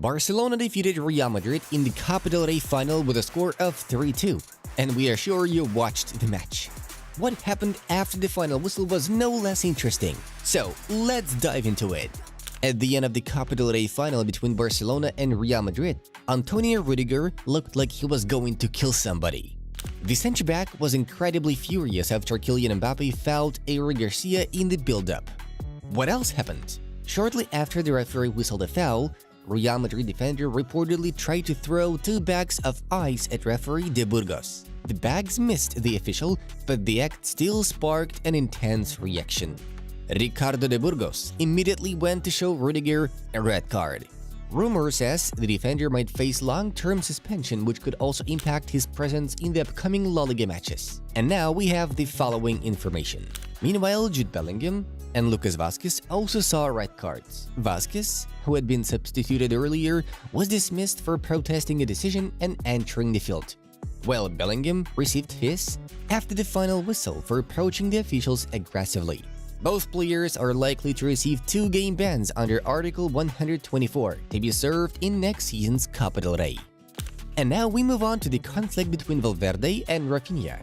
Barcelona defeated Real Madrid in the Copa del Rey final with a score of 3-2, and we are sure you watched the match. What happened after the final whistle was no less interesting, so let's dive into it. At the end of the Copa del Rey final between Barcelona and Real Madrid, Antonio Rudiger looked like he was going to kill somebody. The centre-back was incredibly furious after Kylian Mbappe fouled Eric Garcia in the build-up. What else happened? Shortly after the referee whistled a foul, Real Madrid defender reportedly tried to throw 2 bags of ice at referee De Burgos. The bags missed the official, but the act still sparked an intense reaction. Ricardo De Burgos immediately went to show Rudiger a red card. Rumor says the defender might face long-term suspension, which could also impact his presence in the upcoming La Liga matches. And now we have the following information. Meanwhile, Jude Bellingham and Lucas Vazquez also saw red cards. Vazquez, who had been substituted earlier, was dismissed for protesting a decision and entering the field, while Bellingham received his after the final whistle for approaching the officials aggressively. Both players are likely to receive 2-game bans under Article 124 to be served in next season's Copa del Rey. And now we move on to the conflict between Valverde and Rafinha.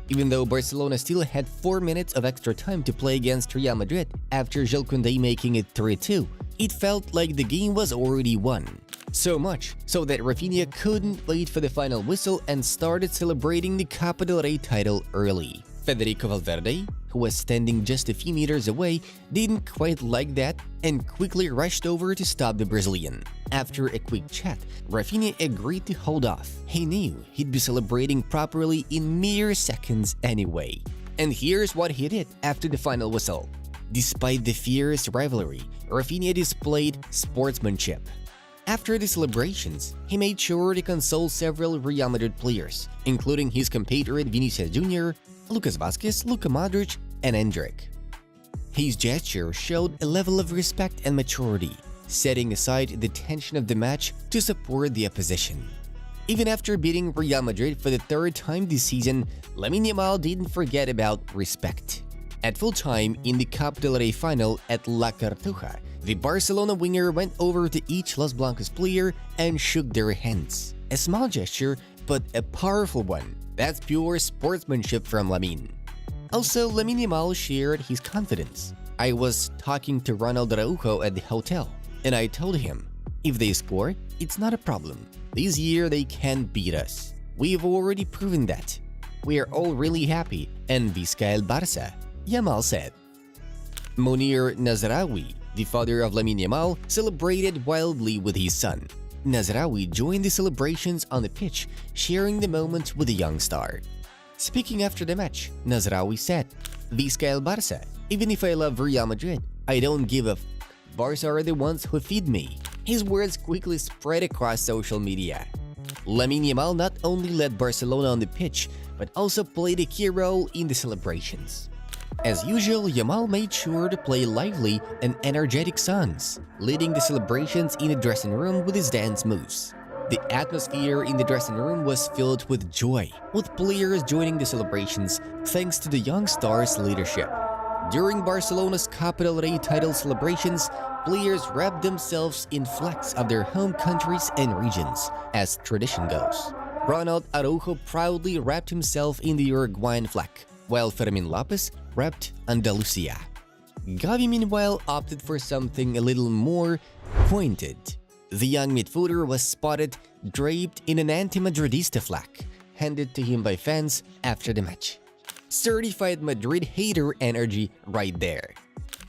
Even though Barcelona still had 4 minutes of extra time to play against Real Madrid after Jules Koundé making it 3-2, it felt like the game was already won. So much so that Rafinha couldn't wait for the final whistle and started celebrating the Copa del Rey title early. Federico Valverde, who was standing just a few meters away, didn't quite like that and quickly rushed over to stop the Brazilian. After a quick chat, Rafinha agreed to hold off. He knew he'd be celebrating properly in mere seconds anyway. And here's what he did after the final whistle. Despite the fierce rivalry, Rafinha displayed sportsmanship. After the celebrations, he made sure to console several Real Madrid players, including his compatriot Vinicius Jr., Lucas Vazquez, Luka Modric, and Endrick. His gesture showed a level of respect and maturity, setting aside the tension of the match to support the opposition. Even after beating Real Madrid for the 3rd time this season, Lamine Yamal didn't forget about respect. At full time in the Copa del Rey final at La Cartuja, the Barcelona winger went over to each Los Blancos player and shook their hands. A small gesture, but a powerful one. That's pure sportsmanship from Lamine. Also, Lamine Yamal shared his confidence. I was talking to Ronald Araujo at the hotel, and I told him, if they score, it's not a problem. This year they can't beat us. We've already proven that. We are all really happy, and Visca el Barça, Yamal said. Monir Nazraoui, the father of Lamine Yamal, celebrated wildly with his son. Nazraoui joined the celebrations on the pitch, sharing the moment with the young star. Speaking after the match, Nazraoui said, Visca el Barça, even if I love Real Madrid, I don't give a f. Barca are the ones who feed me. His words quickly spread across social media. Lamine Yamal not only led Barcelona on the pitch, but also played a key role in the celebrations. As usual, Yamal made sure to play lively and energetic songs, leading the celebrations in the dressing room with his dance moves. The atmosphere in the dressing room was filled with joy, with players joining the celebrations thanks to the young star's leadership. During Barcelona's Copa del Rey title celebrations, players wrapped themselves in flags of their home countries and regions, as tradition goes. Ronald Araujo proudly wrapped himself in the Uruguayan flag, while Fermin Lopez wrapped Andalusia. Gavi meanwhile opted for something a little more pointed. The young midfielder was spotted draped in an anti-Madridista flag, handed to him by fans after the match. Certified Madrid hater energy right there.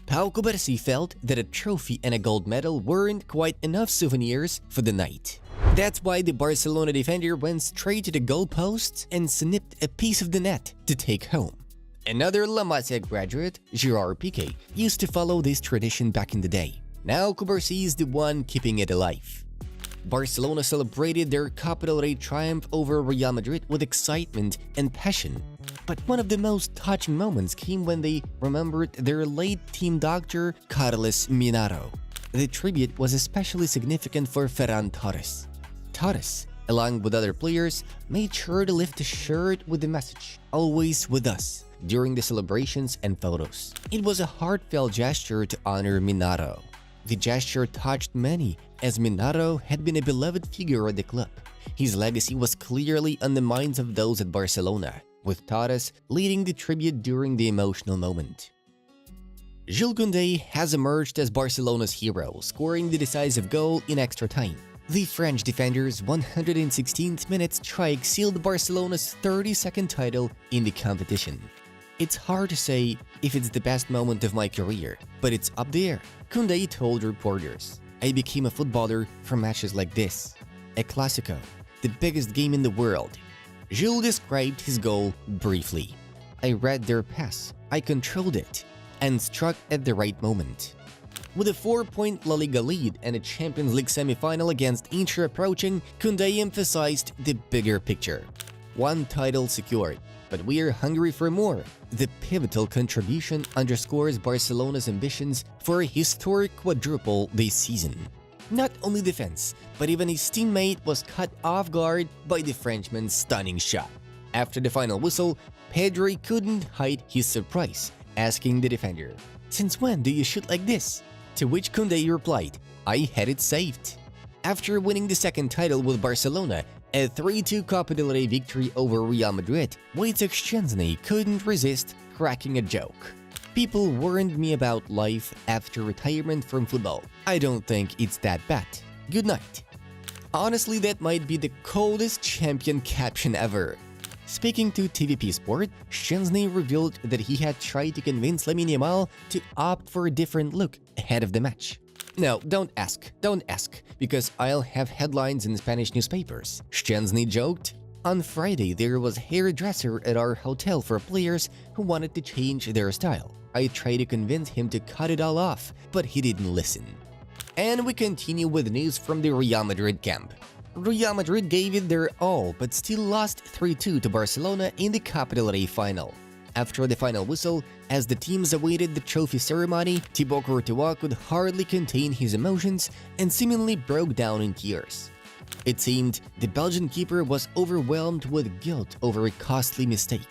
Pau Cubarsí felt that a trophy and a gold medal weren't quite enough souvenirs for the night. That's why the Barcelona defender went straight to the goalposts and snipped a piece of the net to take home. Another La Masia graduate, Gerard Piqué, used to follow this tradition back in the day. Now Cubarsí is the one keeping it alive. Barcelona celebrated their Copa del Rey triumph over Real Madrid with excitement and passion. But one of the most touching moments came when they remembered their late team doctor, Carles Minaro. The tribute was especially significant for Ferran Torres. Torres, along with other players, made sure to lift a shirt with the message, "Always with us," during the celebrations and photos. It was a heartfelt gesture to honor Minaro. The gesture touched many, as Minato had been a beloved figure at the club. His legacy was clearly on the minds of those at Barcelona, with Torres leading the tribute during the emotional moment. Jules Koundé has emerged as Barcelona's hero, scoring the decisive goal in extra time. The French defender's 116th minute strike sealed Barcelona's 32nd title in the competition. It's hard to say if it's the best moment of my career, but it's up there. Koundé told reporters, "I became a footballer from matches like this. A Clásico, the biggest game in the world." Jules described his goal briefly. "I read their pass, I controlled it, and struck at the right moment." With a 4-point La Liga lead and a Champions League semi-final against Inter approaching, Koundé emphasized the bigger picture. One title secured, but we are hungry for more. The pivotal contribution underscores Barcelona's ambitions for a historic quadruple this season. Not only defense, but even his teammate was caught off guard by the Frenchman's stunning shot. After the final whistle, Pedri couldn't hide his surprise, asking the defender, "Since when do you shoot like this?" To which Koundé replied, "I had it saved." After winning the second title with Barcelona, a 3-2 Copa del Rey victory over Real Madrid, Wojciech Szczęsny couldn't resist cracking a joke. "People warned me about life after retirement from football. I don't think it's that bad. Good night." Honestly, that might be the coldest champion caption ever. Speaking to TVP Sport, Szczęsny revealed that he had tried to convince Lamine Yamal to opt for a different look ahead of the match. "No, don't ask, because I'll have headlines in Spanish newspapers," Szczęsny joked. "On Friday, there was a hairdresser at our hotel for players who wanted to change their style. I tried to convince him to cut it all off, but he didn't listen." And we continue with news from the Real Madrid camp. Real Madrid gave it their all, but still lost 3-2 to Barcelona in the Copa del Rey final. After the final whistle, as the teams awaited the trophy ceremony, Thibaut Courtois could hardly contain his emotions and seemingly broke down in tears. It seemed the Belgian keeper was overwhelmed with guilt over a costly mistake.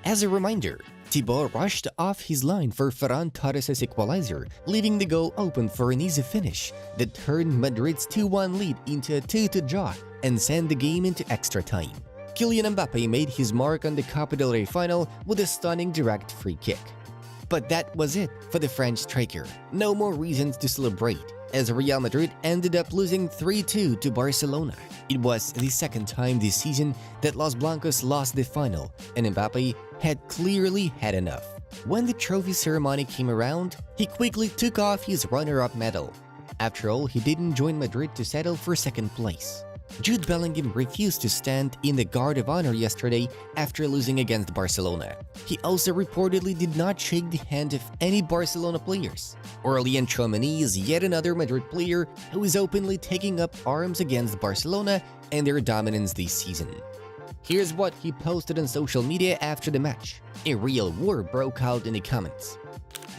As a reminder, Thibaut rushed off his line for Ferran Torres' equalizer, leaving the goal open for an easy finish that turned Madrid's 2-1 lead into a 2-2 draw and sent the game into extra time. Kylian Mbappe made his mark on the Copa del Rey final with a stunning direct free kick. But that was it for the French striker. No more reasons to celebrate, as Real Madrid ended up losing 3-2 to Barcelona. It was the second time this season that Los Blancos lost the final, and Mbappe had clearly had enough. When the trophy ceremony came around, he quickly took off his runner-up medal. After all, he didn't join Madrid to settle for second place. Jude Bellingham refused to stand in the Guard of Honor yesterday after losing against Barcelona. He also reportedly did not shake the hand of any Barcelona players. Aurelien Tchouameni is yet another Madrid player who is openly taking up arms against Barcelona and their dominance this season. Here's what he posted on social media after the match. A real war broke out in the comments.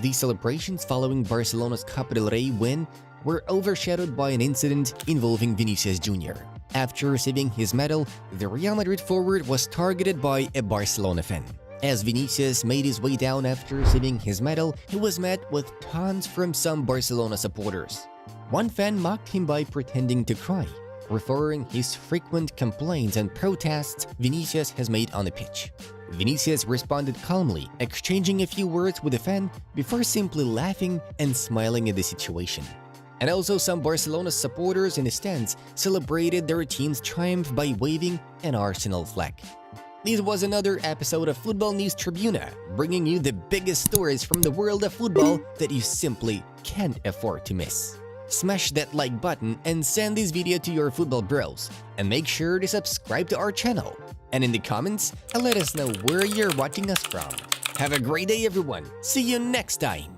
The celebrations following Barcelona's Copa del Rey win were overshadowed by an incident involving Vinicius Jr. After receiving his medal, the Real Madrid forward was targeted by a Barcelona fan. As Vinicius made his way down after receiving his medal, he was met with taunts from some Barcelona supporters. One fan mocked him by pretending to cry, referring his frequent complaints and protests Vinicius has made on the pitch. Vinicius responded calmly, exchanging a few words with the fan before simply laughing and smiling at the situation. And also, some Barcelona supporters in the stands celebrated their team's triumph by waving an Arsenal flag. This was another episode of Football News Tribuna, bringing you the biggest stories from the world of football that you simply can't afford to miss. Smash that like button and send this video to your football bros, and make sure to subscribe to our channel. And in the comments, let us know where you're watching us from. Have a great day, everyone. See you next time.